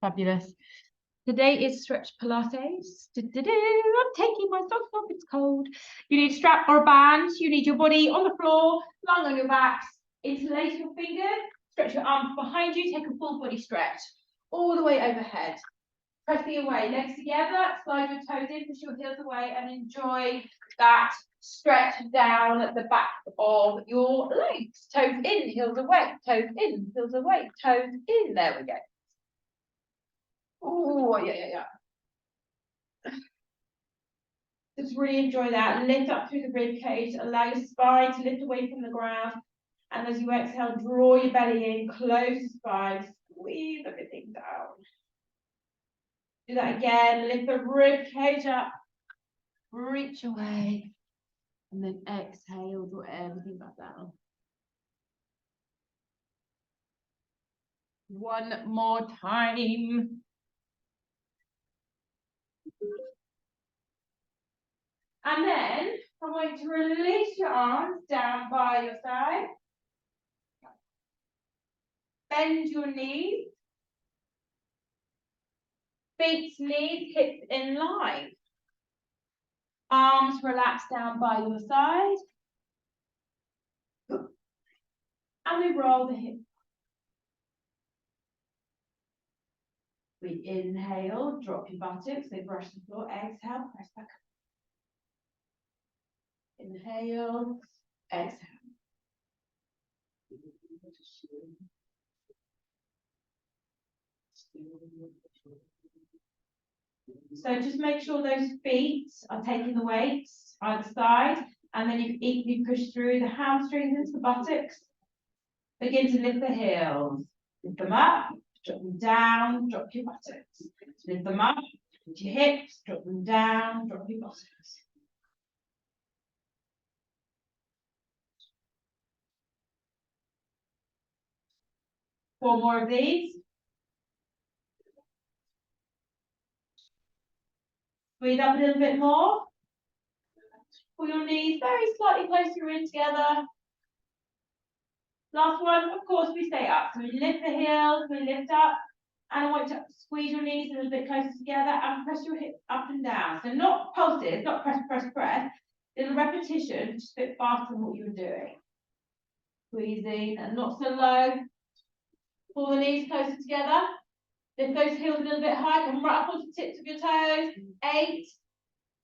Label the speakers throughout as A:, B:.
A: Fabulous. Today is stretch Pilates. I'm taking my socks off, it's cold. You need a strap or a band. You need your body on the floor, lying on your backs. Interlace your fingers, stretch your arms behind you, take a full body stretch. All the way overhead. Pressing away, legs together, slide your toes in, push your heels away, and enjoy that stretch down at the back of your legs. Toes in, heels away, toes in, heels away, toes in. There we go. Oh, yeah. Just really enjoy that. Lift up through the rib cage, allow your spine to lift away from the ground. And as you exhale, draw your belly in, close the spine, squeeze everything down. Do that again, lift the rib cage up, reach away, and then exhale, draw everything back down. One more time. And then I'm going to release your arms down by your side. Bend your knees. Feet, knees, hips in line. Arms relax down by your side. And we roll the hips. We inhale, drop your buttocks, they brush the floor. Exhale, press back up. Inhale, exhale. So just make sure those feet are taking the weights either side, and then you can equally push through the hamstrings into the buttocks. Begin to lift the heels. Lift them up, drop them down, drop your buttocks. Lift them up, lift your hips, drop them down, drop your buttocks. Four more of these. Breathe up a little bit more. Pull your knees very slightly closer in together. Last one, of course, we stay up. So we lift the heels, we lift up, and I want you to squeeze your knees a little bit closer together and press your hips up and down. So not pulses, not press, press, press. Little repetition, just a bit faster than what you were doing. Squeezing and not so low. Pull the knees closer together. Lift those heels a little bit high. Come right up onto the tips of your toes. 8,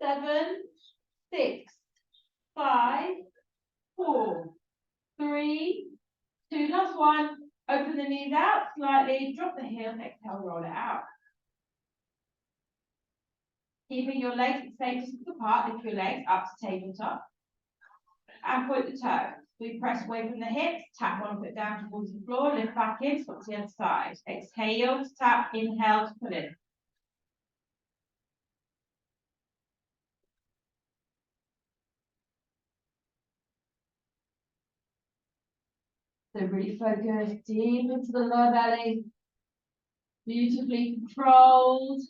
A: 7, 6, 5, 4, 3, 2. Last one. Open the knees out slightly. Drop the heels. Exhale, roll it out. Keeping your legs at the same distance apart. Lift your legs up to tabletop. And point the toes. We press away from the hips, tap one foot down towards the floor, lift back in, swap to the other side. Exhale to tap, inhale to pull in. So really focus deep into the lower belly. Beautifully controlled.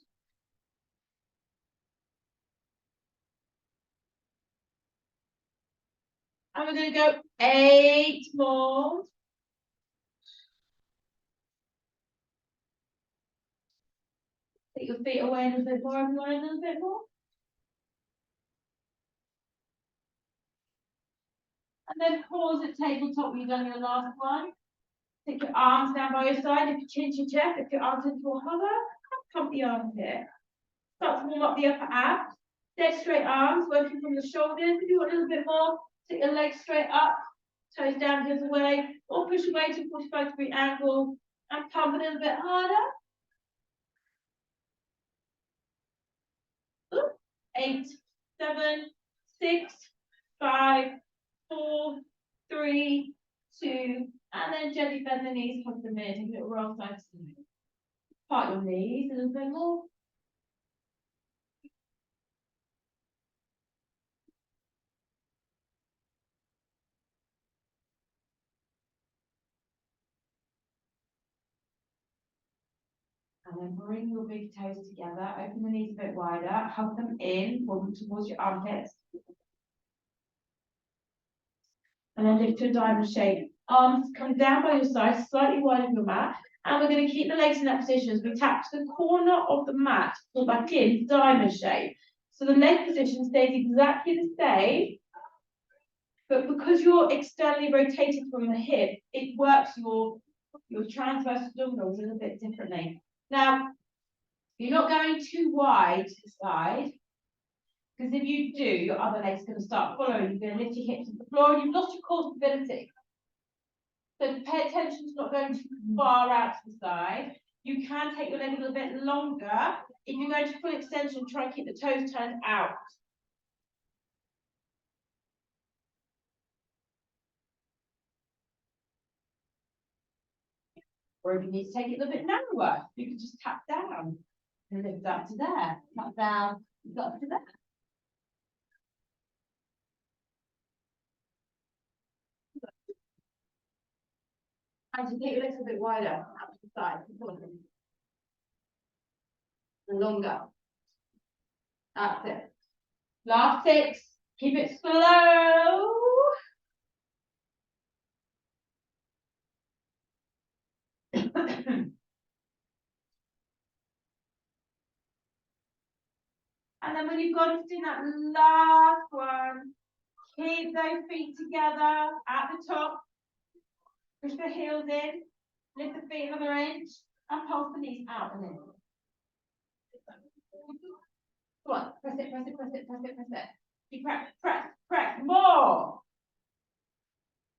A: And we're going to go 8 more. Take your feet away a little bit more, everyone, a little bit more. And then pause at tabletop when you've done your last one. Take your arms down by your side. If you chin to your chest, if your arms into a hover, pump the arms here. Start to warm up the upper abs. Dead straight arms, working from the shoulders. If you want a little bit more, take your legs straight up, toes down, heels away, or push away to a 45-degree angle and pump a little bit harder. 8, 7, 6, 5, 4, 3, 2, and then gently bend the knees, hug them in, take a little roll side to side. Part your knees a little bit more. And then bring your big toes together, open the knees a bit wider, hug them in, pull them towards your armpits. And then lift to a diamond shape Arms come down by your side, slightly widen your mat. And we're going to keep the legs in that position as we tap to the corner of the mat, pull back in, diamond shape. So the leg position stays exactly the same, but because you're externally rotated from the hip, it works your transverse abdominals a little bit differently. Now, you're not going too wide to the side, because if you do, your other leg's going to start following. You're going to lift your hips to the floor, and you've lost your core stability. So pay attention to not going too far out to the side. You can take your leg a little bit longer. If you're going to full extension, try and keep the toes turned out. Or if you need to take it a little bit narrower, you can just tap down and lift up to there. Tap down, lift up to there. And to get your legs a bit wider, out to the side. And longer. That's it. Last 6. Keep it slow. And then when you've got to do that last one, keep those feet together at the top. Push the heels in, lift the feet another inch, and pulse the knees out and in. Come on, press it, press it, press it, press it, press it. Keep press, press, press, more.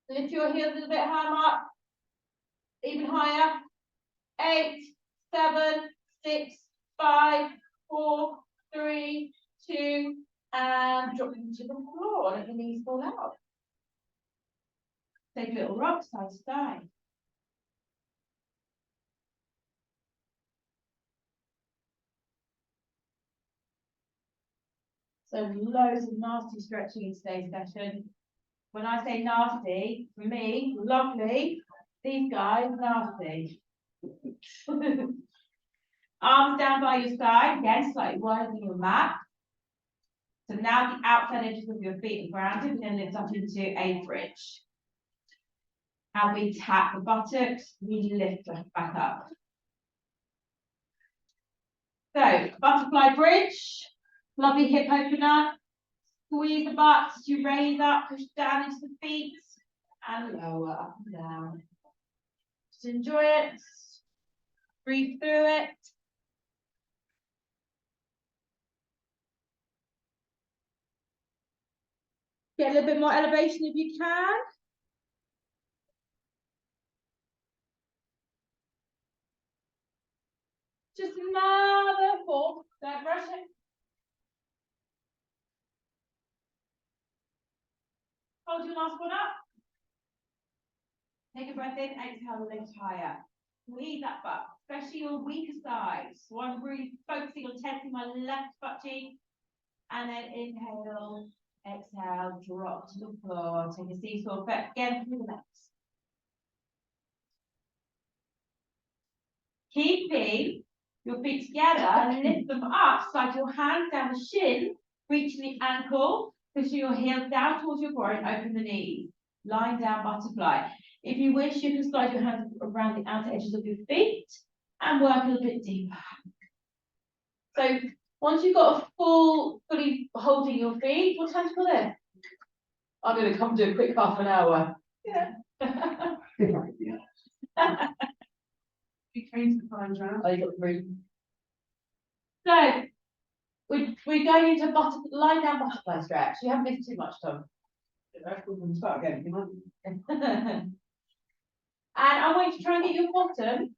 A: Lift your heels a little bit higher up, even higher. 8, 7, 6, 5, 4, 3, 2, and drop them to the floor. Let the knees fall out. Take a little rock side to side. So loads of nasty stretching in today's session. When I say nasty, for me, lovely. These guys, nasty. Arms down by your side, again, slightly wider than your mat. So now the outside edges of your feet are grounded, and then lift up into a bridge. And we tap the buttocks, we lift back up. So, butterfly bridge, lovely hip opener. Squeeze the butts as you raise up, push down into the feet, and lower, up and down. Just enjoy it. Breathe through it. Get a little bit more elevation if you can. Just another 4. Don't rush it. Hold your last one up. Take a breath in, exhale, lift higher. Squeeze that butt, especially your weaker side. So I'm really focusing on testing my left butt cheek. And then inhale, exhale, drop to the floor. Take a seesaw back again through the legs. Keeping your feet together, lift them up, slide your hands down the shin, reach the ankle, push your heels down towards your groin, open the knees. Lying down butterfly. If you wish, you can slide your hands around the outer edges of your feet and work a little bit deeper. So once you've got a fully holding your feet, what time to pull in? I'm going to come do a quick half an hour. Yeah.
B: You came to find out.
A: I got 3. So we're going into lie down butterfly stretch. You haven't missed too much, Tom.
B: Start again.
A: And I want you to try and get your bottom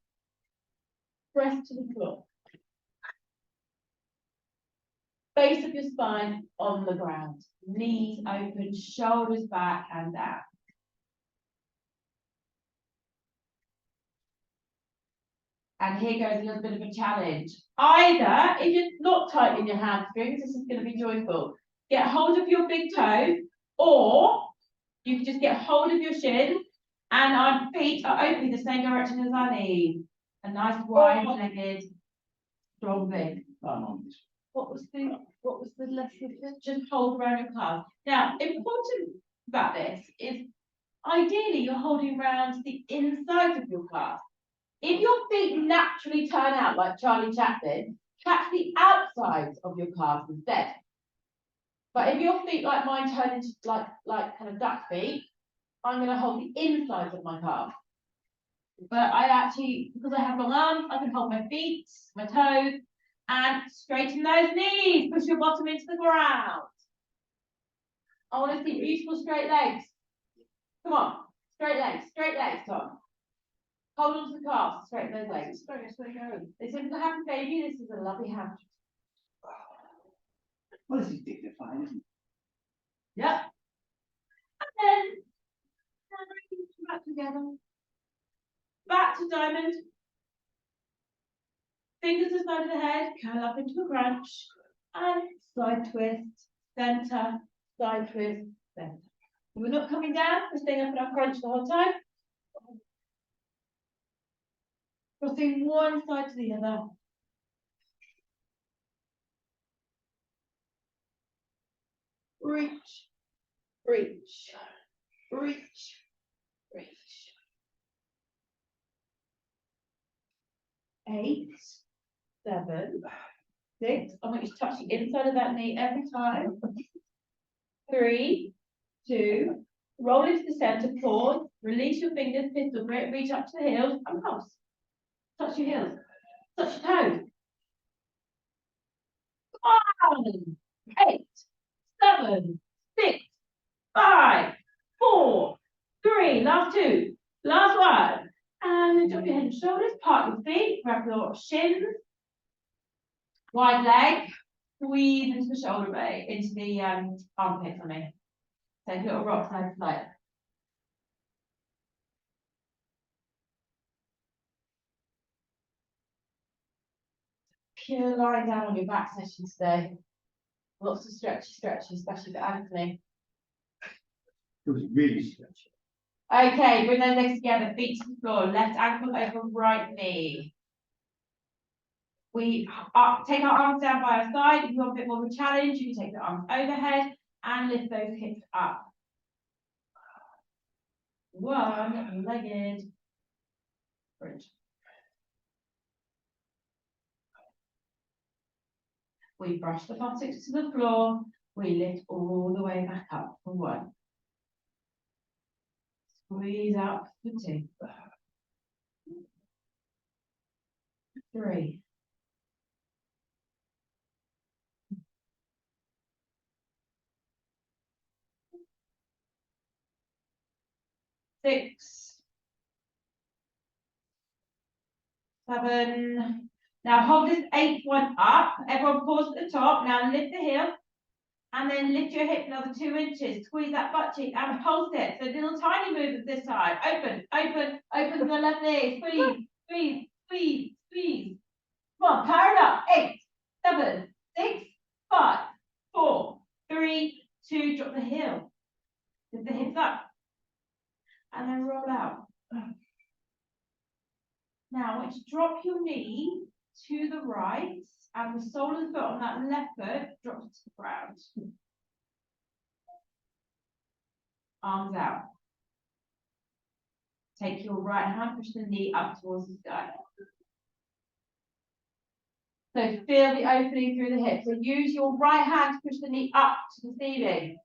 A: pressed to the floor. Base of your spine on the ground. Knees open, shoulders back and down. And here goes a little bit of a challenge. Either, if you're not tightening your hamstrings, this is going to be joyful. Get hold of your big toe, or you can just get hold of your shin, and our feet are opening the same direction as our knees. A nice wide-legged, strong leg. What was the lesson? Just hold around your calves. Now, important about this is Ideally, you're holding around the inside of your calf. If your feet naturally turn out like Charlie Chaplin, catch the outsides of your calves instead. But if your feet like mine turn into like kind of duck feet, I'm going to hold the insides of my calf. But I actually, because I have long arms, I can hold my feet, my toes, and straighten those knees. Push your bottom into the ground. I want to see beautiful straight legs. Come on, straight legs, Tom. Hold on to the calves, straighten those legs. This isn't a happy baby, this is a lovely hand.
C: Well, this is dignified, isn't it?
A: Yep. And then back together. Back to diamond. Fingers to the side of the head, curl up into a crunch. And side twist, center, side twist, center. We're not coming down, we're staying up in our crunch the whole time. Crossing one side to the other. Reach, reach, reach, reach. 8, 7, 6. I want you to touch the inside of that knee every time. 3, 2. Roll into the center, pause, release your fingers, pistol grip, reach up to the heels, and pulse. Touch your heels, touch your toes. 1, 8, 7, 6, 5, 4, 3, last 2, last 1. And then drop your head and shoulders, part your feet, grab your shins, wide leg, squeeze into the shoulder blade, into the armpit for me. Take a little rock side to side. Pure lie down on your back session today. Lots of stretchy, especially for Anthony.
C: It was really stretchy.
A: Okay, bring those legs together, feet to the floor, left ankle over right knee. We take our arms down by our side. If you want a bit more of a challenge, you can take the arms overhead and lift those hips up. One-legged bridge. We brush the buttocks to the floor. We lift all the way back up for 1. Squeeze out for 2. 3. 6. 7. Now hold this 8th one up. Everyone pause at the top. Now lift the heel. And then lift your hip another 2 inches. Squeeze that butt cheek and pulse it. So little tiny movements this side. Open, open, open to the left knee. Squeeze, squeeze, squeeze, squeeze. Come on, power it up. 8, 7, 6, 5, 4, 3, 2. Drop the heel. Lift the hips up. And then roll out. Now I want you to drop your knee to the right. And the sole of the foot on that left foot drops to the ground. Arms out. Take your right hand, push the knee up towards the sky. So feel the opening through the hips. So use your right hand to push the knee up to the ceiling.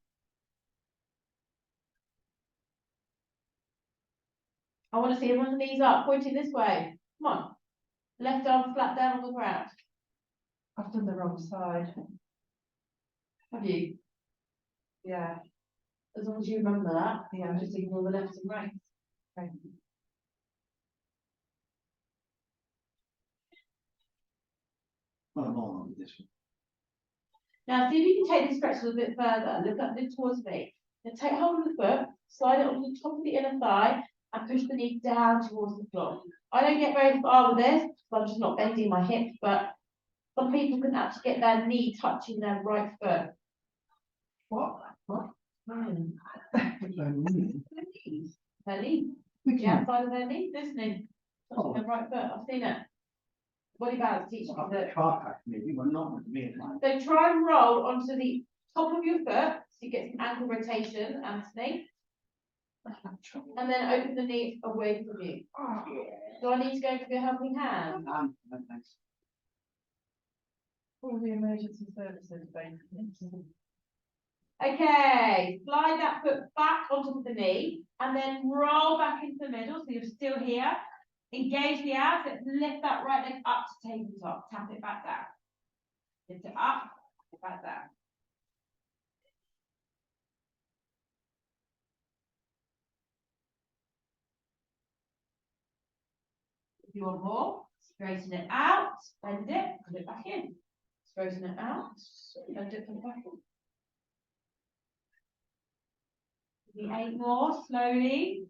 A: I want to see everyone's knees up, pointing this way. Come on. Left arm flat down on the ground. I've done the wrong side. Have you? Yeah. As long as you remember that, yeah, just ignore the left and right. Okay.
C: Well, I'm all on this one.
A: Now see if you can take this stretch a little bit further. Look up towards me. Now take hold of the foot, slide it onto the top of the inner thigh, and push the knee down towards the floor. I don't get very far with this, because I'm just not bending my hips, but some people can actually get their knee touching their right foot. What? Their knee. The outside of their knee, this knee. Touching their right foot. I've seen it. Body balance teaching you that.
C: Maybe, but not with me.
A: So try and roll onto the top of your foot, so you get some ankle rotation, Anthony. And then open the knee away from you. Do I need to go for your helping hand?
C: Thanks.
B: All the emergency services, basically.
A: Okay, slide that foot back onto the knee and then roll back into the middle so you're still here. Engage the abs, let's lift that right leg up to tabletop, tap it back down. Lift it up, tap it back down. If you want more, straighten it out, bend it, put it back in. Straighten it out, bend it, put it back in. Maybe 8 more, slowly.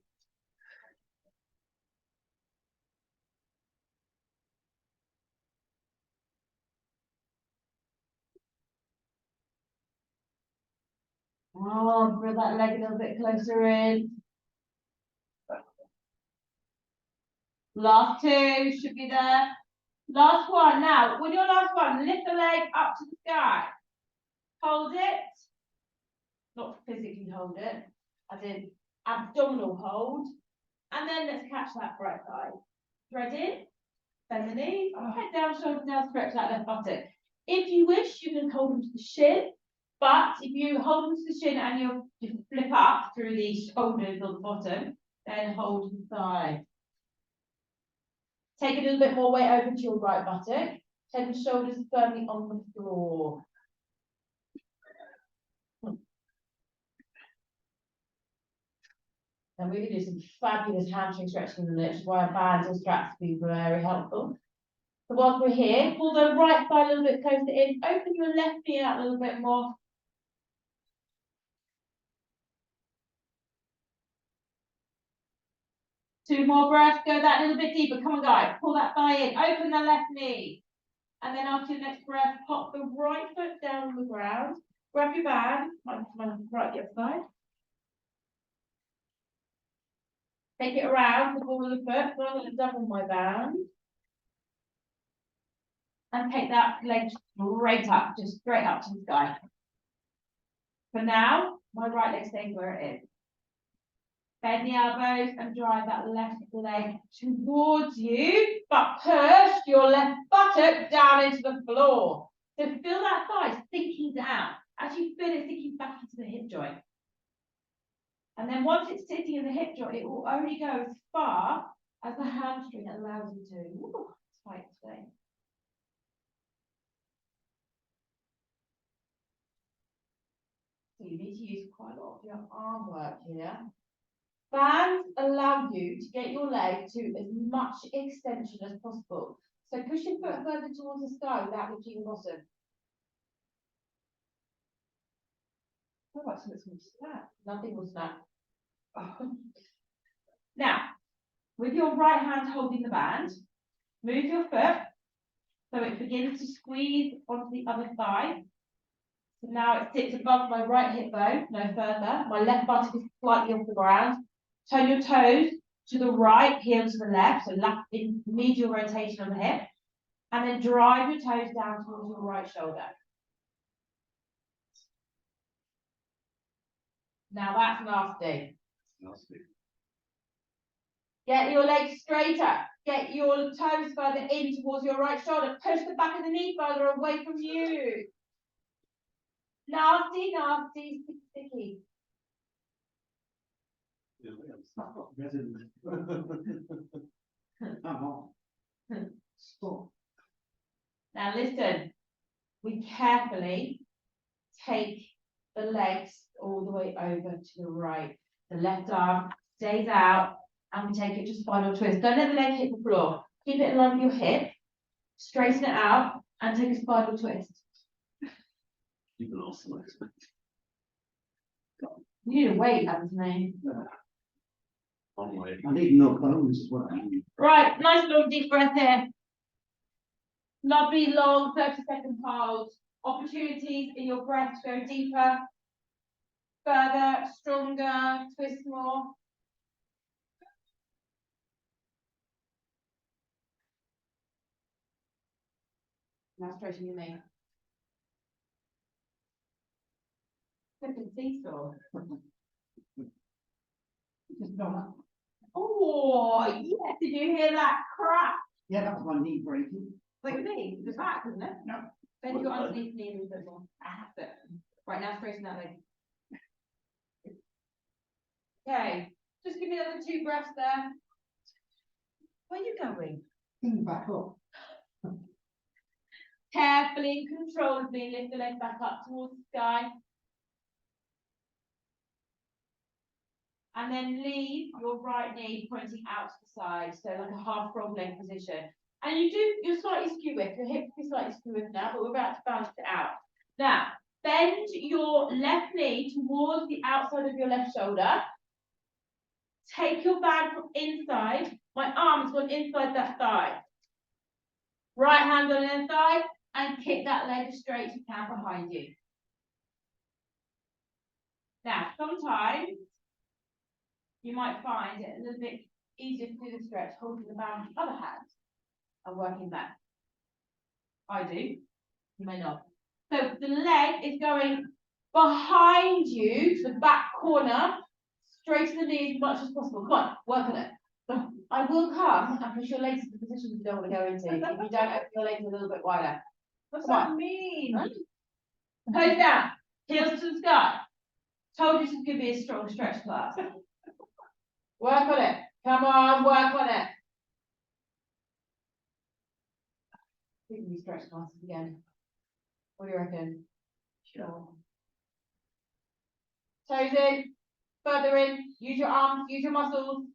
A: Oh, bring that leg a little bit closer in. Last 2 should be there. Last one. Now, with your last one, lift the leg up to the sky. Hold it. Not physically hold it, as in abdominal hold. And then let's catch that right thigh. Thread in, bend the knee, head down, shoulder down, stretch that left buttock. If you wish, you can hold them to the shin. But if you hold them to the shin and you flip up through the shoulders on the bottom, then hold the thigh. Take a little bit more weight over to your right buttock. Head and shoulders firmly on the floor. And we're going to do some fabulous hamstring stretching in the which is why our bands or straps will be very helpful. So whilst we're here, pull the right thigh a little bit closer in. Open your left knee out a little bit more. Two more breaths, go that little bit deeper. Come on, guys, pull that thigh in. Open the left knee. And then after your next breath, pop the right foot down on the ground. Grab your band, my right the other side. Take it around the ball of the foot, so I'm going to double my band. And take that leg straight up, just straight up to the sky. For now, my right leg stays where it is. Bend the elbows and drive that left leg towards you, but push your left buttock down into the floor. So feel that thigh sinking down. As you feel it sinking back into the hip joint. And then once it's sitting in the hip joint, it will only go as far as the hamstring allows you to. Ooh, it's tight today. So you need to use quite a lot of your arm work here. Bands allow you to get your leg to as much extension as possible. So push your foot further towards the sky without lifting your bottom.
B: Oh, that's a little snap.
A: Nothing will snap. Now, with your right hand holding the band, move your foot so it begins to squeeze onto the other thigh. So now it sits above my right hip bone, no further. My left buttock is slightly off the ground. Turn your toes to the right, heel to the left, so left in medial rotation on the hip. And then drive your toes down towards your right shoulder. Now that's nasty. Get your legs straighter. Get your toes further in towards your right shoulder. Push the back of the knee further away from you. Nasty, nasty, sticky.
C: Come on. Stop.
A: Now listen, we carefully take the legs all the way over to the right. The left arm stays out and we take it to spinal twist. Don't let the leg hit the floor. Keep it in line with your hip, straighten it out and take a spinal twist.
C: You can also
A: You need to wait, Anthony.
C: I need no bones as well.
A: Right, nice long deep breath here. Lovely long 30-second hold. Opportunities in your breath to go deeper, further, stronger, twist more. Now straighten your knee. Flipping seesaw.
C: Just not.
A: Oh, yes, did you hear that crack?
C: Yeah, that was my knee breaking.
A: Like with me, the back, isn't it?
C: No.
A: Bend your underneath knee a little bit more. That's it. Right, now straighten that leg. Okay, just give me another 2 breaths there. Where are you going?
C: Back up.
A: Carefully and controllably lift the leg back up towards the sky. And then leave your right knee pointing out to the side, so like a half frog leg position. And you're slightly skew width, your hips are slightly skew width now, but we're about to balance it out. Now, bend your left knee towards the outside of your left shoulder. Take your bag from inside. My arm's gone inside that thigh. Right hand on the inside and kick that leg as straight as you can behind you. Now, sometimes you might find it a little bit easier to do the stretch holding the band with the other hand and working that. I do. You may not. So the leg is going behind you to the back corner, straighten the knee as much as possible. Come on, work on it. I will come and push your legs into positions you don't want to go into. If you don't open your legs a little bit wider.
B: What's
A: Come
B: that
A: on.
B: mean?
A: Toes down, heels to the sky. Told you this is going to be a strong stretch class. Work on it. Come on, work on it. Give me stretch classes again. What do you reckon?
C: Sure.
A: Toes in, further in, use your arms, use your muscles.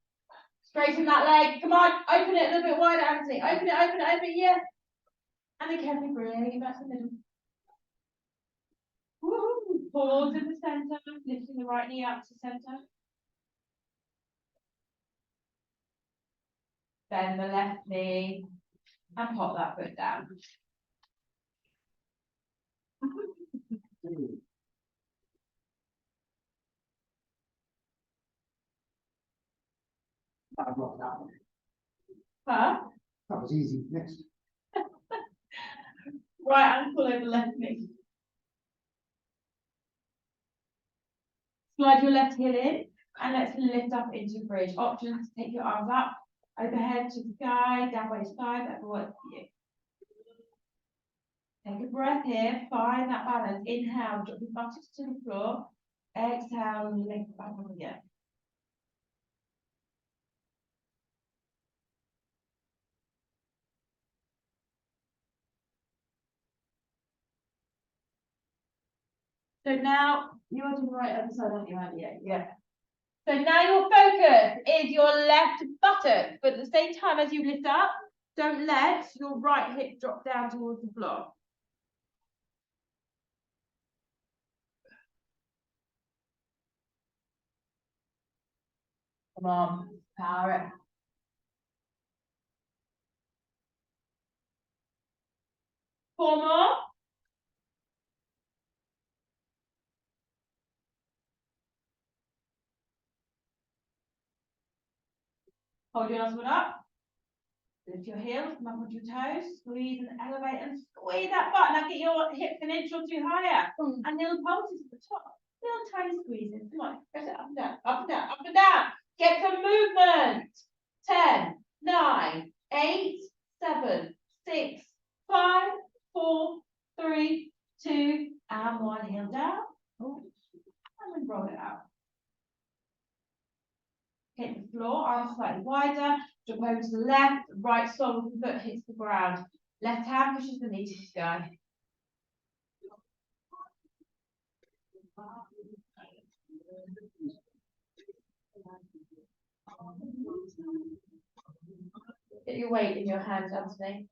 A: Straighten that leg. Come on, open it a little bit wider, Anthony. Open it, yeah. And then carefully bring it back to the middle. Woo-hoo. Pause in the centre, lifting the right knee up to the centre. Bend the left knee and pop that foot down.
C: I got that one.
A: Huh?
C: That was easy. Next.
A: Right ankle over left knee. Slide your left heel in and let's lift up into bridge. Options, take your arms up, overhead to the sky, down by your side, whatever works for you. Take a breath here, find that balance. Inhale, drop your buttocks to the floor. Exhale, lift back up again. So now you're to the right other side, aren't you, Andy? Yeah. So now your focus is your left buttock, but at the same time as you lift up, don't let your right hip drop down towards the floor. Come on, power it. Four more. Hold your last one up. Lift your heels, come up onto your toes, squeeze and elevate and squeeze that butt. Now get your hips an inch or two higher. And little pulses at the top. Little tiny squeezes. Come on, press it up and down, up and down, up and down. Get some movement. 10, 9, 8, 7, 6, 5, 4, 3, 2, and 1. Heel down. Oh, and then roll it out. Hit the floor, arms slightly wider, jump over to the left, right sole of the foot hits the ground. Left hand pushes the knee to the sky. Get your weight in your hands, Anthony.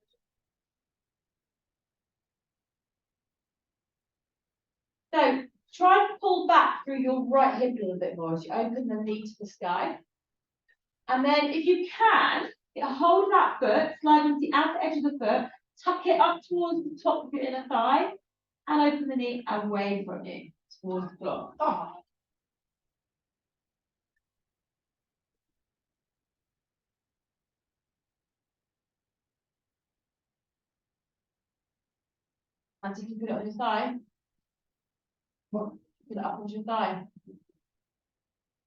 A: So try and pull back through your right hip a little bit more as you open the knee to the sky. And then if you can, get a hold of that foot, slide into the outer edge of the foot, tuck it up towards the top of your inner thigh, and open the knee away from you, towards the floor. Oh. Until you put it on your thigh.
C: What?
A: Put it up onto your thigh.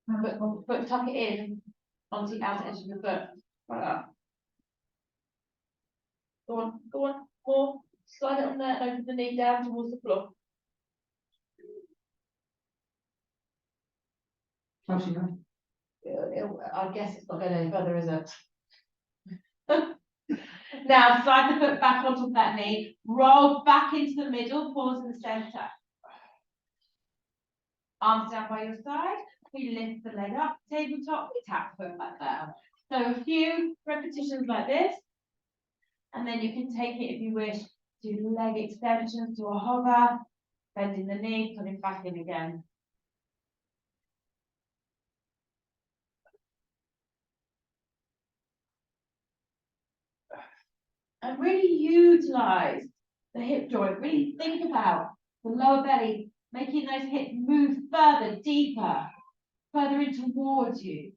A: But tuck it in onto the outer edge of your foot. Like that. Go on, more. Slide it on there and open the knee down towards the floor.
C: How's she going?
A: I guess it's not going any further, is it? Now slide the foot back onto that knee, roll back into the middle, pause in the centre. Arms down by your side, we lift the leg up, tabletop, we tap the foot back down. So a few repetitions like this, and then you can take it if you wish, do leg extensions, do a hover, bending the knee, put it back in again. And really utilise the hip joint, really think about the lower belly, making those hips move further, deeper, further in towards you.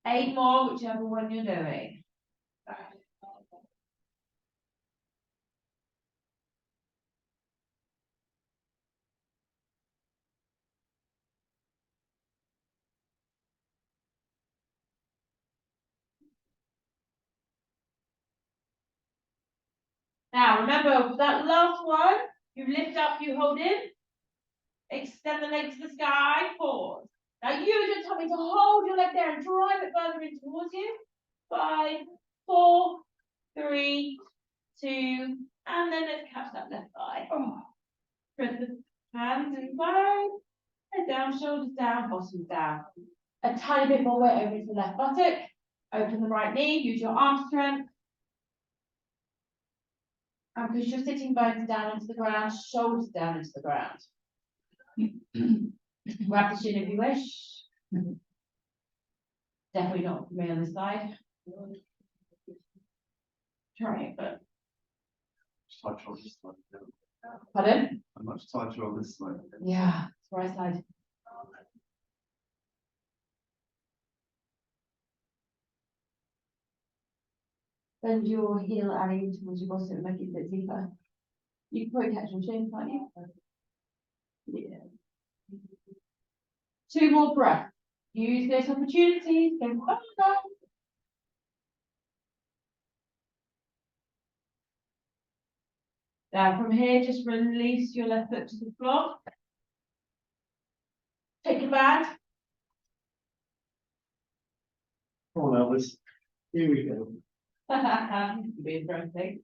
A: 8 more, whichever one you're doing. Now, remember that last one, you lift up, you hold in, extend the leg to the sky, pause. Now use your tummy to hold your leg there and drive it further in towards you. 5, 4, 3, 2, and then let's catch that left thigh. Oh. Press the hands inside, head down, shoulders down, bottom down. A tiny bit more weight over to the left buttock. Open the right knee, use your arm strength. And push your sitting bones down into the ground, shoulders down into the ground. Grab the shin if you wish. Definitely not for me on this side. Try it, but.
D: Tighter on this side.
A: Pardon?
D: I'm much tighter on this side.
A: Yeah, it's right side. Bend your heel and in towards your bottom and make it a bit deeper. You can probably catch your shin, can't you? Yeah. 2 more breaths. Use this opportunity. Go further. Now from here, just release your left foot to the floor. Take your band.
D: Come on, Elvis. Here we go.
A: Be interesting.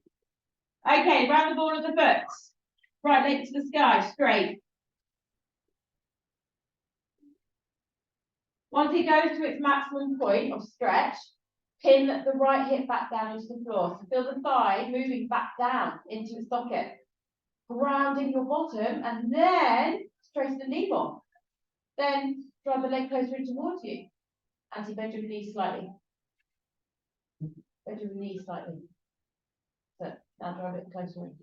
A: Okay, round the ball of the foot. Right leg to the sky, straight. Once it goes to its maximum point of stretch, pin the right hip back down into the floor. So feel the thigh moving back down into its socket. Grounding your bottom and then straighten the knee more. Then drive the leg closer in towards you. Anti-bend your knee slightly. Bend your knee slightly. So now drive it closer in.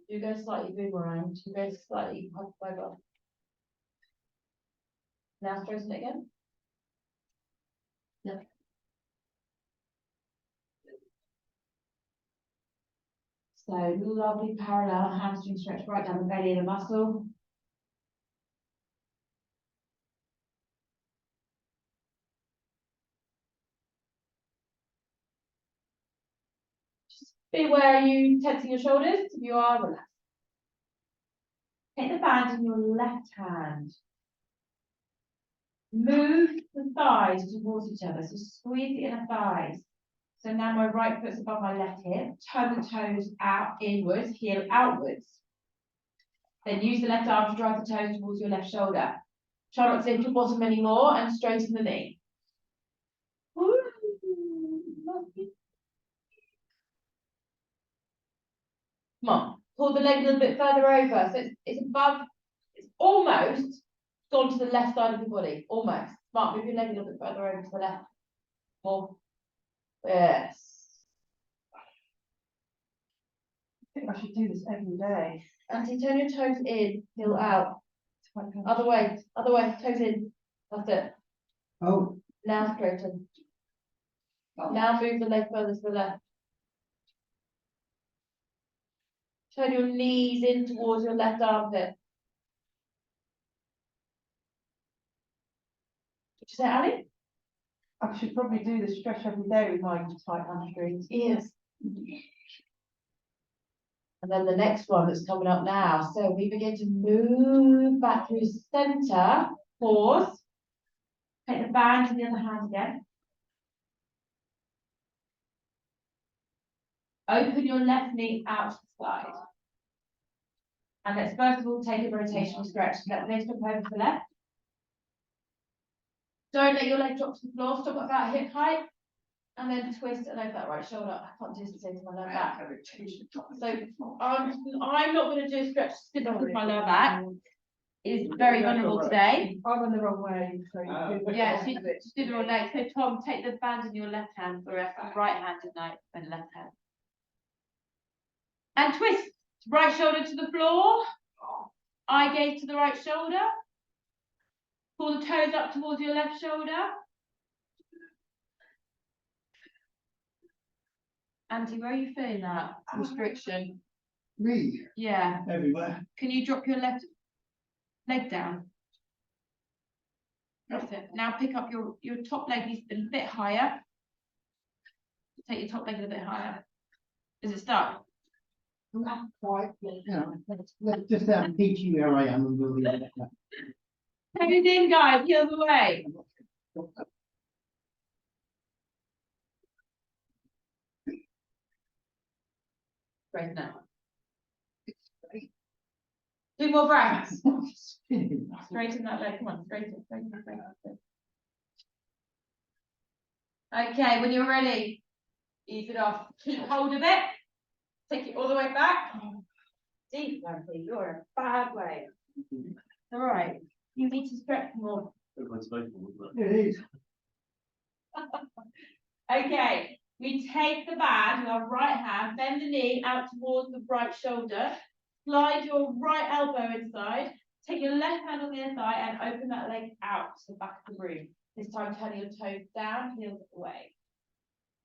A: You go slightly boomerang. You go slightly over. Now straighten it again. Yeah. So lovely parallel hamstring stretch right down the belly of the muscle. Just be aware, are you tensing your shoulders? If you are, relax. Take the band in your left hand. Move the thighs towards each other. So squeeze the inner thighs. So now my right foot's above my left hip. Turn the toes out inwards, heel outwards. Then use the left arm to drive the toes towards your left shoulder. Try not to lift your bottom anymore and straighten the knee. Ooh, lovely. Come on, pull the leg a little bit further over. So it's above, it's almost gone to the left side of the body. Almost. Mark, move your leg a little bit further over to the left. More. Yes.
B: I think I should do this every day.
A: Auntie, turn your toes in, heel out. Other way, toes in. That's it.
C: Oh,
A: Now straighten. Now move the leg further to the left. Turn your knees in towards your left armpit. Is that Ali?
B: I should probably do this stretch every day with my tight hamstrings.
A: Yes.
E: And then the next one that's coming up now. So we begin to move back through centre.
A: Pause. Take the band in the other hand again. Open your left knee out to the side. And let's first of all take a rotational stretch. Let the legs jump over to the left. Don't let your leg drop to the floor. Stop at about hip height. And then twist and over that right shoulder. I can't do this to my lower back. So I'm not going to do a stretch stiff with my lower back. It is very vulnerable today.
B: I'm on the wrong way, so you do.
A: Yeah, she's do the wrong leg. So Tom, take the band in your left hand for rest, right hand tonight, and left hand. And twist. Right shoulder to the floor. Eye gaze to the right shoulder. Pull the toes up towards your left shoulder. Auntie, where are you feeling that restriction?
C: Me,
A: Yeah.
C: everywhere.
A: Can you drop your left leg down? That's it. Now pick up your top leg needs a bit higher. Take your top leg a little bit higher. Is it stuck?
C: Not quite, you know, let's just teach you where I am and we'll leave it at that.
A: Take it in, guys. Heels away. Straighten out. Two more breaths. Straighten that leg. Come on, straighten. Okay, when you're ready, ease it off. Keep hold of it. Take it all the way back. Deep, Nancy. You're in a bad way. All right. You need to stretch more.
C: It is.
A: Okay. We take the band with our right hand, bend the knee out towards the right shoulder, slide your right elbow inside, take your left hand on the inside and open that leg out to the back of the room. This time turning your toes down, heels away.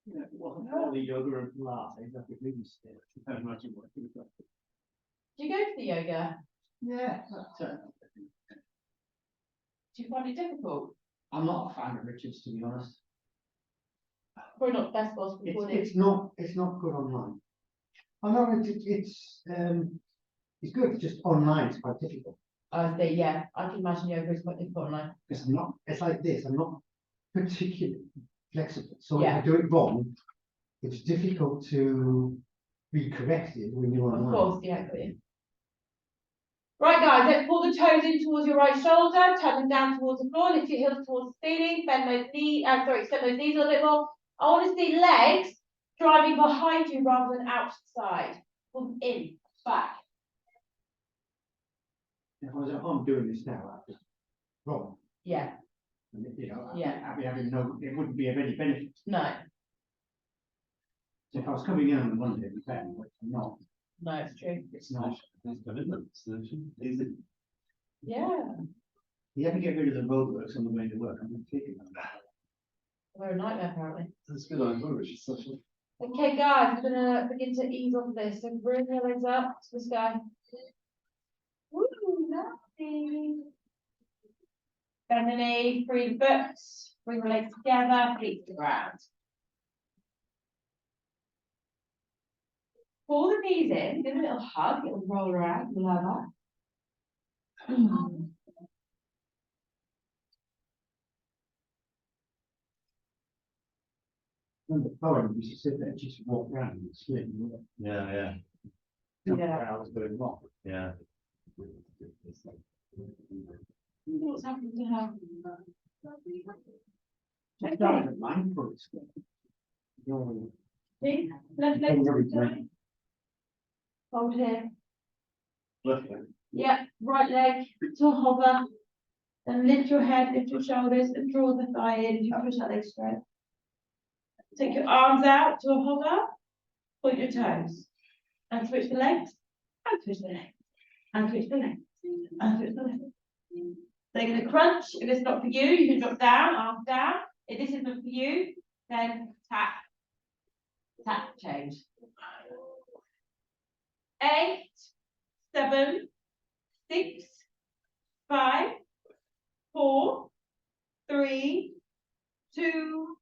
D: Yeah, well, only yoga and Pilates, that would really still. I can imagine what it was.
A: Do you go to the yoga?
C: Yeah,
A: Do you find it difficult?
C: I'm not a fan of Richard's, to be honest.
A: Probably not the best boss for recording.
C: It's not good online. I know it's good, just online it's quite difficult.
E: Yeah, I can imagine yoga is quite difficult online.
C: Because it's like this, I'm not particularly flexible. So if
E: Yeah.
C: I do it wrong, it's difficult to be corrected when you're
E: Of
C: online.
E: course, yeah, got you.
A: Right, guys, let's pull the toes in towards your right shoulder, turn them down towards the floor, lift your heels towards the ceiling, bend those knees, extend those knees a little bit more. I want to see legs driving behind you rather than out to the side. Pull them in, back.
C: If I was at home doing this now, I'd be wrong.
E: Yeah,
C: And, you know,
E: Yeah.
C: I'd be having it wouldn't be of any benefit.
E: no,
C: So if I was coming in on Monday, it'd be better, but I'm not.
E: no, it's true.
C: It's not.
D: That's good, isn't it? Solution. Easy.
E: Yeah,
C: You have to get rid of the roadworks on the way to work. I'm not thinking about that.
E: we're a nightmare apparently.
D: That's good idea, which is such a.
A: Okay, guys, we're gonna begin to ease off this. So bring your legs up to the sky. Woo, lovely. Bend the knee, free the foot, bring the legs together, feet to the ground. Pull the knees in, give a little hug, little roll around, lower.
C: And the poem, you should sit there and just walk around and split.
D: Yeah.
E: Yeah.
D: I was doing wrong. Yeah.
A: What's happened to her?
C: Just down the line for it.
A: See? Left leg to the side. Hold here.
D: Left leg.
A: Yeah, right leg to hover. Then lift your head, lift your shoulders, and draw the thigh in. You push that leg straight. Take your arms out to a hover. Point your toes. And switch the legs. And switch the legs. And switch the legs. And switch the legs. They're going to crunch. If it's not for you, you can drop down, arms down. If this isn't for you, then tap. Tap, change. 8, 7, 6, 5, 4, 3, 2,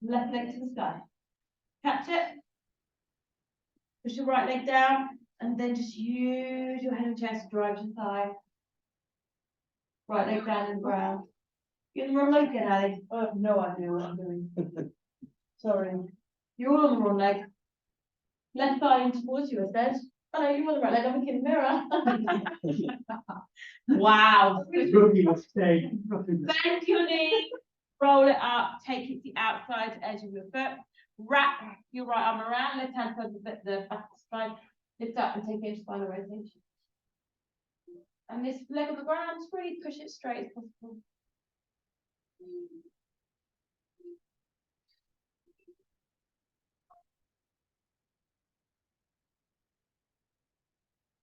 A: left leg to the sky. Catch it. Push your right leg down, and then just use your head and chest to drive to the thigh. Right leg down in the ground. You're in the wrong leg again, Ali. I have no idea what I'm doing. Sorry. You're all on the wrong leg. Left thigh in towards you, I said. Oh no, you're on the right leg. I'm looking in the mirror. Wow.
D: Rookie mistake. Rookie mistake.
A: Bend your knee, roll it up, take it to the outside edge of your foot. Wrap your right arm around, left hand side the back of the spine. Lift up and take it into spinal rotation. And this leg on the ground, really push it straight as possible.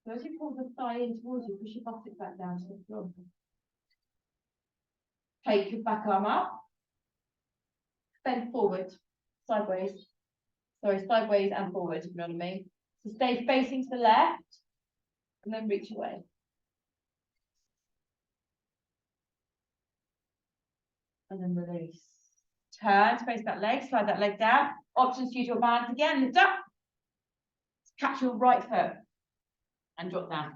A: So as you pull the thigh in towards you, push your buttock back down to the floor. Take your back arm up. Bend forward, sideways. Sorry, sideways and forward, if you know what I mean. So stay facing to the left, and then reach away. And then release. Turn, face that leg, slide that leg down. Options to use your balance again, lift up. Catch your right foot and drop down.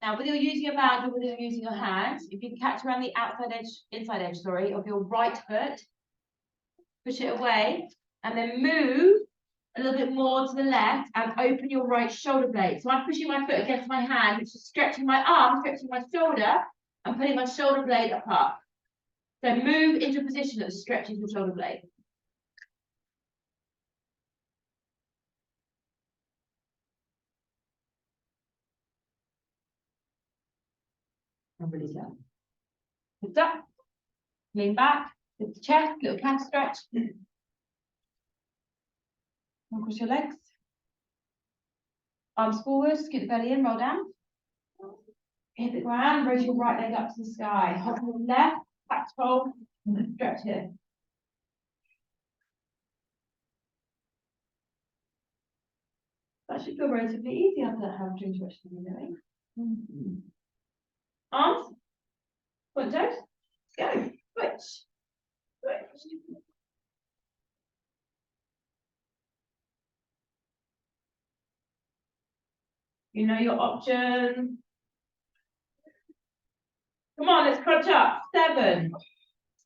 A: Now, whether you're using your balance or whether you're using your hands, if you can catch around the inside edge, of your right foot, push it away, and then move a little bit more to the left and open your right shoulder blade. So I'm pushing my foot against my hand, which is stretching my arm, stretching my shoulder, and putting my shoulder blade apart. So move into a position that stretches your shoulder blade. And release out. Lift up, lean back, lift the chest, little calf stretch. Cross your legs. Arms forward, scoot the belly in, roll down. Hit the ground, raise your right leg up to the sky. Hop your left, back fold, and stretch here. That should feel relatively easy after that hamstring stretch that you're doing. Arms, point toes, go, switch, switch. You know your options. Come on, let's crunch up. 7,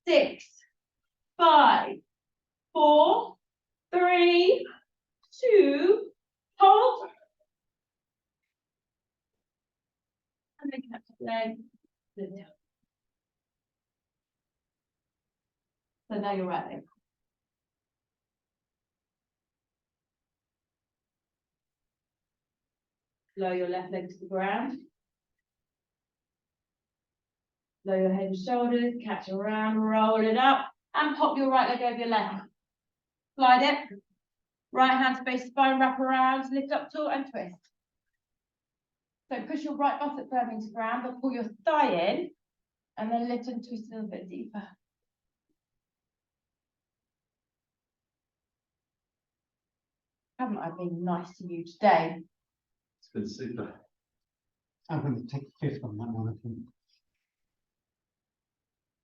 A: 6, 5, 4, 3, 2, hold. And then catch the leg. Lift up. So now you're right leg. Lower your left leg to the ground. Lower your head and shoulders, catch around, roll it up, and pop your right leg over your left. Slide it. Right hand space spine, wrap around, lift up tall and twist. So push your right buttock firm into ground, but pull your thigh in, and then lift and twist a little bit deeper. Haven't I been nice to you today?
D: It's been super.
C: I'm going to take a fifth on that one, I think.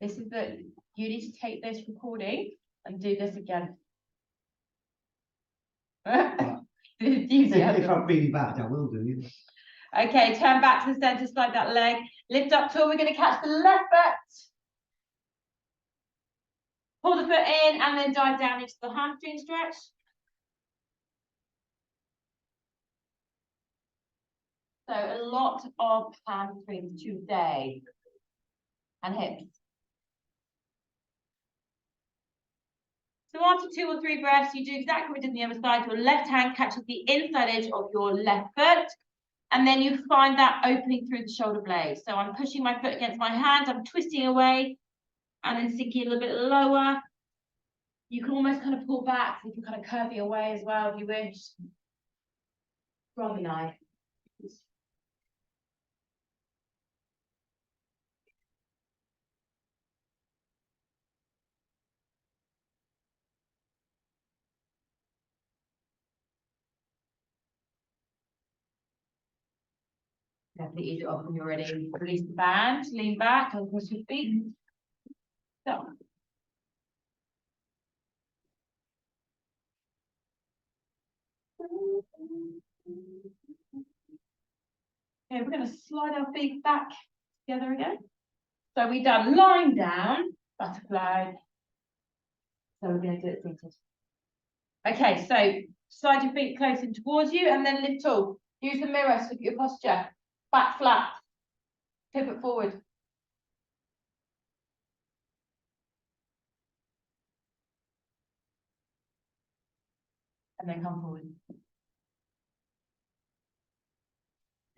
A: This is that you need to take this recording and do this again.
C: If I'm really bad, I will do it.
A: Okay, turn back to the center, slide that leg, lift up tall. We're going to catch the left foot. Pull the foot in and then dive down into the hamstring stretch. So a lot of hamstrings today and hips. So after 2 or 3 breaths, you do exactly what we did on the other side. Your left hand catches the inside edge of your left foot. And then you find that opening through the shoulder blade. So I'm pushing my foot against my hand. I'm twisting away and then sinking a little bit lower. You can almost kind of pull back. So you can kind of curvy away as well if you wish. Rather nice. Definitely ease it off when you're ready. Release the band, lean back, and cross your feet. So. Okay, we're going to slide our feet back together again. So we've done lying down, butterfly. So we're going to do it seated. Okay, so slide your feet close in towards you and then lift tall. Use the mirror to look at your posture. Back flat. Pivot forward. And then come forward.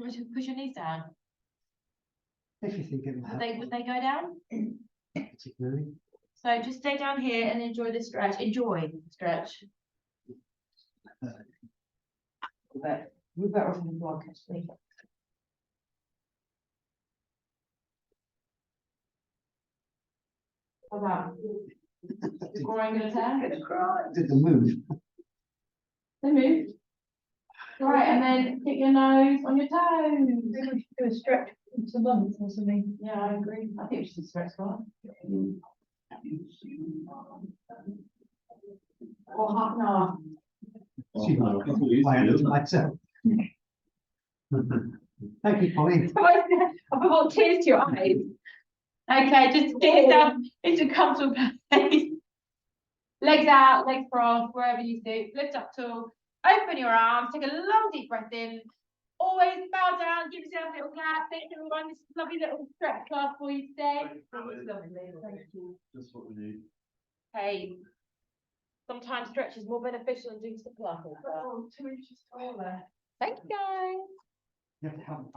A: Push your knees down.
C: If you think it
A: Would they go down?
C: particularly.
A: So just stay down here and enjoy the stretch. Enjoy the stretch. But we're better off in the block actually. What about? Is groin gonna turn?
C: Did the move.
A: They move. Right, and then keep your nose on your toes.
B: Maybe we should do a stretch once a month or something.
A: Yeah, I agree. I think we should stretch one. Or half an hour.
C: She might I myself. Thank you, Pauline.
A: I brought tears to your eyes. Okay, just get yourself into a comfortable place. Legs out, legs crossed, wherever you sit. Lift up tall. Open your arms. Take a long deep breath in. Always bow down. Give yourself a little clap. Thank you, everyone. This is a lovely little stretch class for you today. Thank you.
D: Just what we need.
A: Hey, sometimes stretch is more beneficial than doing some classes.
B: 2 inches taller.
A: Thank you, guys.
C: You have to help.